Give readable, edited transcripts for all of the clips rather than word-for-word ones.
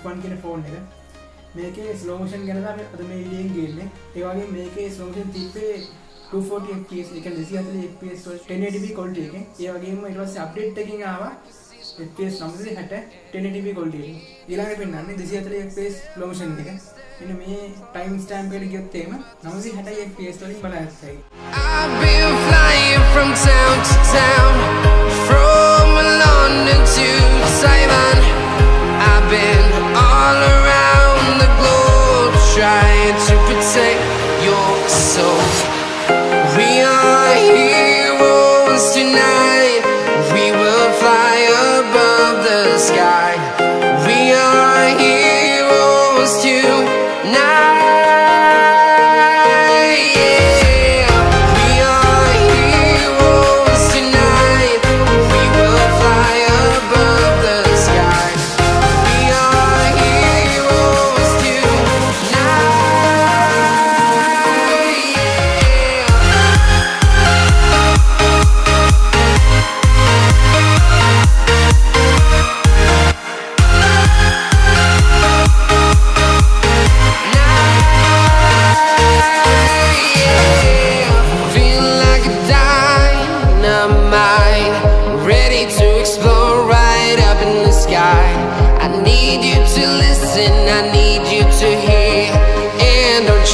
F1 කියන phone එක. මේකේ slow motion ගැන තමයි අද මේ වීඩියෝ එකෙන් ගේන්නේ. ඒ වගේම මේකේ slow motion තිබ්බේ 240 fps එක 240 fps 1080p quality එකෙන්. ඒ වගේම ඊට පස්සේ අප්ඩේට් එකකින් ආවා fps 960 1080p quality එකෙන්. ඊළඟට පෙන්නන්නේ 240 fps slow motion එක. මෙන්න මේ time stamp එකට ගියොත් එහෙම 960 fps වලින් බලන්න. I've been flying from town to town, from London to Taiwan. I've been all around the globe trying to protect your soul. We are heroes tonight. We will fly above the sky. We are heroes tonight.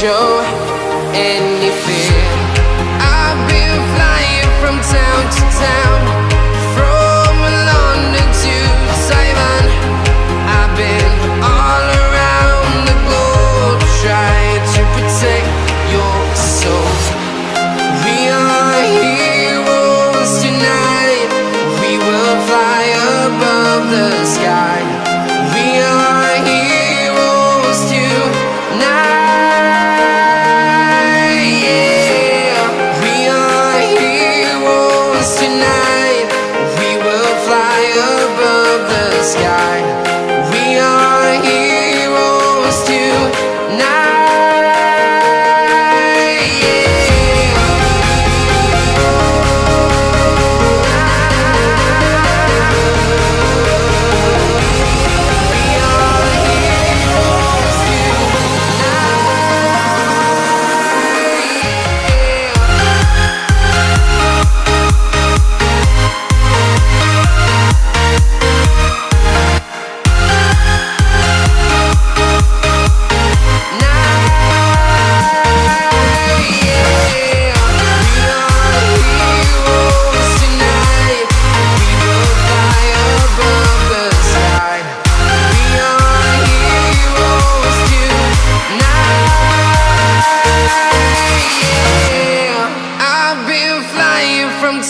Show any fear. I've been flying from town to town, from London to Taiwan. I've been all around the globe trying to protect your soul. We are heroes tonight. We will fly above the sky. We are heroes tonight.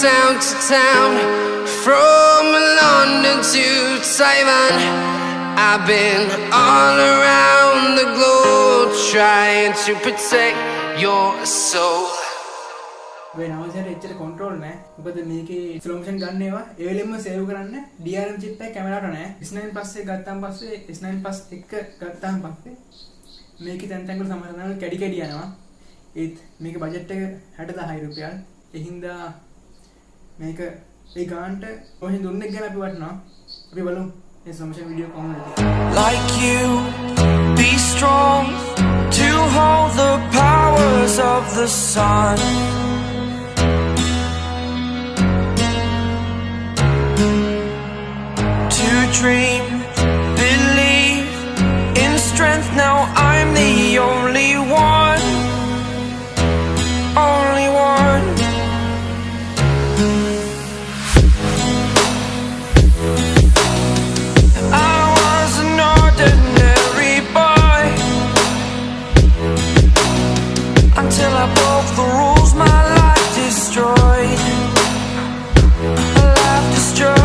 Town to town, from London to Taiwan. I've been all around the globe trying to protect your soul. වෙන අවශ්‍යයට එච්චර control නැහැ. මොකද මේකේ slow motion ගන්න ඒවා ඒ වෙලෙම save කරන්න DRM chip එක කැමරාවට නැහැ. S9 පස්සේ ගත්තාන් පස්සේ S9 plus 1 ගත්තාන් පස්සේ මේකේ තැන් තැන් වල සමහරවල් කැඩි කැඩි යනවා. ඒත් මේකේ බජට් එක 60000 රුපියල්. ඒ හින්දා මේක ඒ ගානට ඔහෙන් දුන්නෙක් ගැන අපි වටනවා. අපි බලමු මේ සමහර වීඩියෝ කොහොමද. Like you, be strong to hold the powers of the sun. To dream, believe in strength. Now I'm the only one, only one. I was an ordinary boy until I broke the rules. My life destroyed, life destroyed.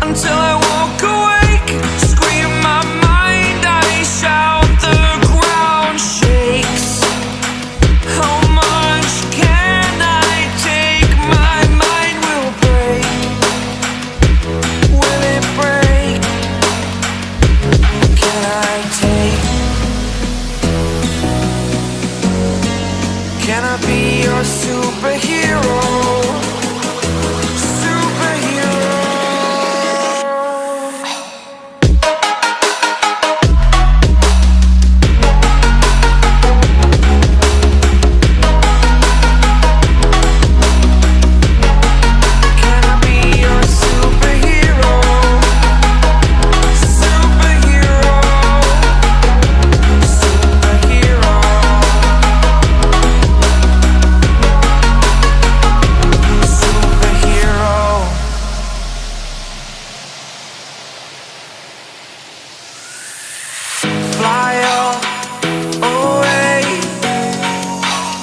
Until I woke awake, scream my mind, I shout, the ground shakes. How much can I take? My mind will break. Will it break? Can I take? Can I be your superhero? Superhero.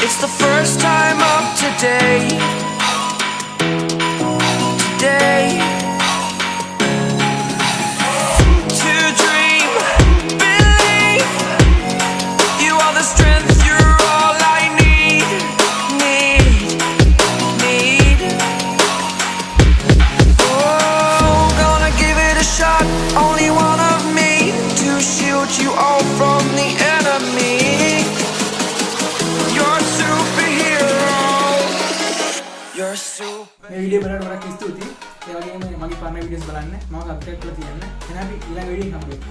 It's the first time of today. Today. To dream, believe. You are the strength, you're all I need. Oh, gonna give it a shot. Only one of me to shield you all from the enemy. You're a superhero. You're a super. මේ video බලන්න ගොඩක් ස්තුතියි. ඒ වගේම මගේ පරණ videos බලන්න. මම subscribe කරලා තියන්න. එහෙනම් අපි ඊළඟ වීඩියෝ එකක් හම්බෙමු.